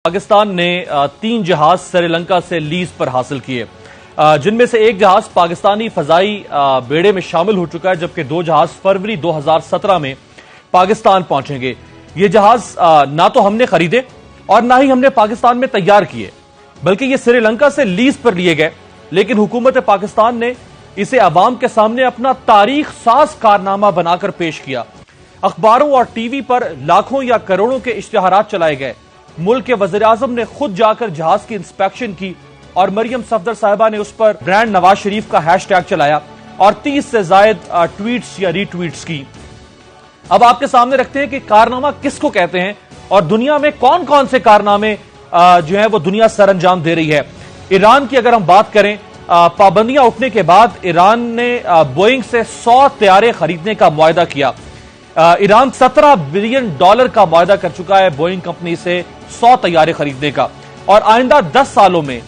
पाकिस्तान ने 3 जहाज श्रीलंका से लीज पर हासिल किए, जिनमें से एक जहाज पाकिस्तानी फजाई बेड़े में शामिल हो चुका है, जबकि 2 जहाज फरवरी 2017 में पाकिस्तान पहुंचेंगे। ये जहाज ना तो हमने खरीदे और ना ही हमने पाकिस्तान में तैयार किए, बल्कि ये श्रीलंका से लीज पर लिए गए। लेकिन हुकूमत पाकिस्तान ने इसे अवाम के सामने अपना तारीख साज कारनामा बनाकर पेश किया। अखबारों और टीवी पर लाखों या करोड़ों के इश्तिहारात चलाए गए। मुल्क के वज़ीर-ए-आज़म ने खुद जाकर जहाज की इंस्पेक्शन की और मरियम सफदर साहिबा ने उस पर ब्रांड नवाज शरीफ का हैशटैग चलाया और 30 से ज्यादा ट्वीट्स या रीट्वीट्स की। अब आपके सामने रखते हैं कि कारनामा किसको कहते हैं और दुनिया में कौन कौन से कारनामे जो है वो दुनिया सरअंजाम दे रही है। ईरान की अगर हम बात करें, पाबंदियां उठने के बाद ईरान ने बोइंग से 100 तैयारे खरीदने का मुआहदा किया। ईरान $17 बिलियन का मुआहदा कर चुका है बोइंग कंपनी से 100 तैयारे खरीदने का, और आइंदा 10 सालों में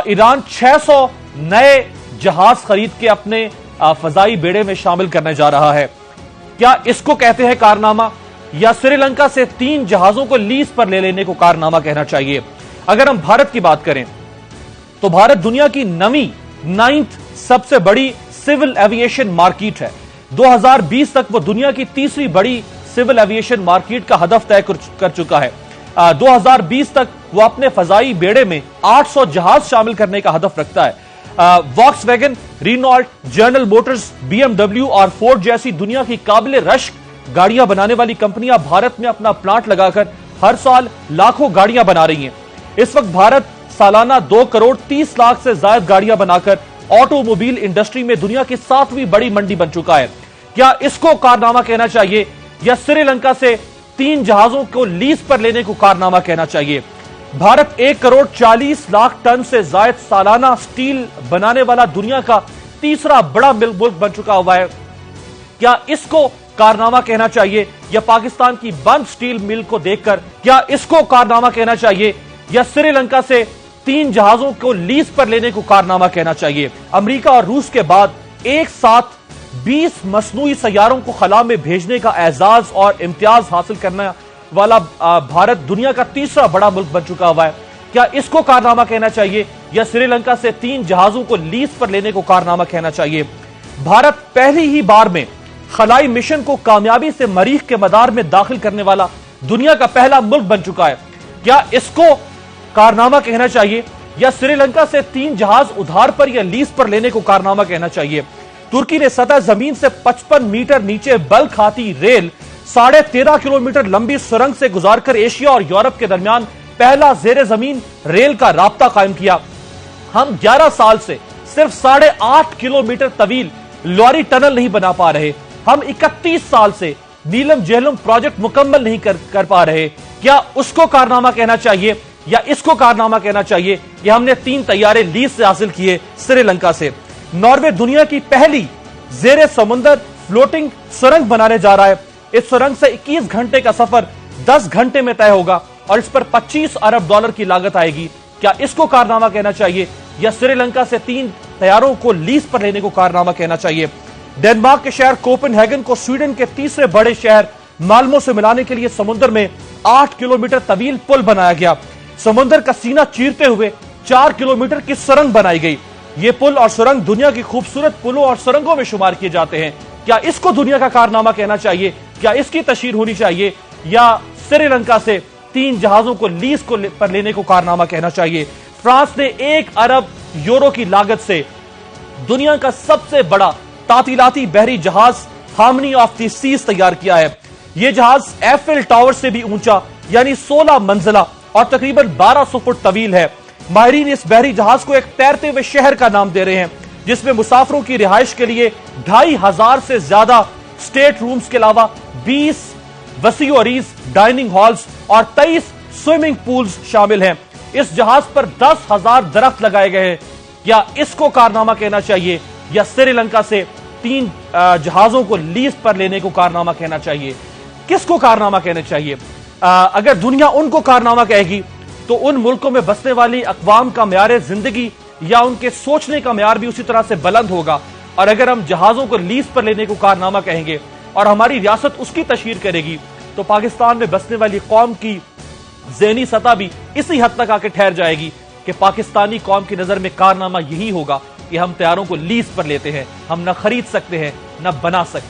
ईरान 600 नए जहाज खरीद के अपने फजाई बेड़े में शामिल करने जा रहा है। क्या इसको कहते हैं कारनामा, या श्रीलंका से 3 जहाजों को लीज पर ले लेने को कारनामा कहना चाहिए? अगर हम भारत की बात करें तो भारत दुनिया की 9th सबसे बड़ी सिविल एविएशन मार्केट है। 2020 तक वो दुनिया की 3री बड़ी सिविल एविएशन मार्केट का हदफ तय कर चुका है। 2020 तक वो अपने फजाई बेड़े में 800 जहाज शामिल करने का हदफ रखता है। Volkswagen, Renault, general Motors, BMW और फोर्ड जैसी दुनिया की काबिल रश्क गाड़ियां बनाने वाली कंपनियां भारत में अपना प्लांट लगाकर हर साल लाखों गाड़ियां बना रही हैं। इस वक्त भारत सालाना 2 करोड़ 30 लाख से ज्यादा गाड़ियां बनाकर ऑटोमोबाइल इंडस्ट्री में दुनिया की 7वीं बड़ी मंडी बन चुका है। क्या इसको कारनामा कहना चाहिए, या श्रीलंका से 3 जहाजों को लीज पर लेने को कारनामा कहना चाहिए? भारत 1 करोड़ 40 लाख टन से ज्यादा सालाना स्टील बनाने वाला दुनिया का 3रा बड़ा मुल्क बन चुका हुआ है। क्या इसको कारनामा कहना चाहिए, या पाकिस्तान की बंद स्टील मिल को देखकर क्या इसको कारनामा कहना चाहिए, या श्रीलंका से 3 जहाजों को लीज पर लेने को कारनामा कहना चाहिए? अमेरिका और रूस के बाद एक साथ 20 मसनूई सैयारों को खला में भेजने का एजाज और इम्तियाज हासिल करने वाला भारत दुनिया का 3रा बड़ा मुल्क बन चुका हुआ है। क्या इसको कारनामा कहना चाहिए, या श्रीलंका से 3 जहाजों को लीज पर लेने को कारनामा कहना चाहिए? भारत पहली ही बार में खलाई मिशन को कामयाबी से मरीख के मदार में दाखिल करने वाला दुनिया का पहला मुल्क बन चुका है। क्या इसको कारनामा कहना चाहिए, या श्रीलंका से 3 जहाज उधार पर या लीज पर लेने को कारनामा कहना चाहिए? तुर्की ने सतह जमीन से 55 मीटर नीचे बल खाती रेल 13.5 किलोमीटर लंबी सुरंग से गुजारकर एशिया और यूरोप के दरमियान पहला जेर जमीन रेल का राब्ता कायम किया। हम 11 साल से सिर्फ 8.5 किलोमीटर तवील लॉरी टनल नहीं बना पा रहे। हम 31 साल से नीलम जेहलम प्रोजेक्ट मुकम्मल नहीं कर पा रहे। क्या उसको कारनामा कहना चाहिए, या इसको कारनामा कहना चाहिए कि हमने 3 तैयारे लीज से हासिल किए श्रीलंका से? नॉर्वे दुनिया की पहली जेरे समुंदर फ्लोटिंग सुरंग बनाने जा रहा है। इस सुरंग से 21 घंटे का सफर 10 घंटे में तय होगा और इस पर $25 अरब की लागत आएगी। क्या इसको कारनामा कहना चाहिए, या श्रीलंका से 3 तैयारों को लीज पर लेने को कारनामा कहना चाहिए? डेनमार्क के शहर कोपेनहेगन को स्वीडन के 3रे बड़े शहर माल्मो से मिलाने के लिए समुद्र में 8 किलोमीटर तवील पुल बनाया गया। समुद्र का सीना चीरते हुए 4 किलोमीटर की सुरंग बनाई गई। ये पुल और सुरंग दुनिया की खूबसूरत पुलों और सुरंगों में शुमार किए जाते हैं। क्या इसको दुनिया का कारनामा कहना चाहिए? क्या इसकी तशहीर होनी चाहिए, या श्रीलंका से 3 जहाजों को लीज पर लेने को कारनामा कहना चाहिए? फ्रांस ने 1 अरब यूरो की लागत से दुनिया का सबसे बड़ा तातीलाती बहरी जहाज हार्मनी ऑफ द सीज तैयार किया है। यह जहाज एफिल टावर से भी ऊंचा यानी 16 मंजिला और तकरीबन 1200 फुट तवील है। माहिरीन इस बहरी जहाज को एक तैरते हुए शहर का नाम दे रहे हैं, जिसमें मुसाफिरों की रिहाइश के लिए 2500 से ज्यादा स्टेट रूम्स के अलावा 20 वसीओ अरीज डाइनिंग हॉल्स और 23 स्विमिंग पूल्स शामिल हैं। इस जहाज पर 10,000 दरख्त लगाए गए हैं। क्या इसको कारनामा कहना चाहिए, या श्रीलंका से 3 जहाजों को लीज पर लेने को कारनामा कहना चाहिए? किसको कारनामा कहना चाहिए? अगर दुनिया उनको कारनामा कहेगी तो उन मुल्कों में बसने वाली अकवाम का म्यार जिंदगी या उनके सोचने का म्यार भी उसी तरह से बुलंद होगा। और अगर हम जहाजों को लीज पर लेने को कारनामा कहेंगे और हमारी रियासत उसकी तशहीर करेगी, तो पाकिस्तान में बसने वाली कौम की ज़हनी सतह भी इसी हद तक आके ठहर जाएगी कि पाकिस्तानी कौम की नजर में कारनामा यही होगा कि हम तैयारों को लीज पर लेते हैं, हम न खरीद सकते हैं न बना सकते।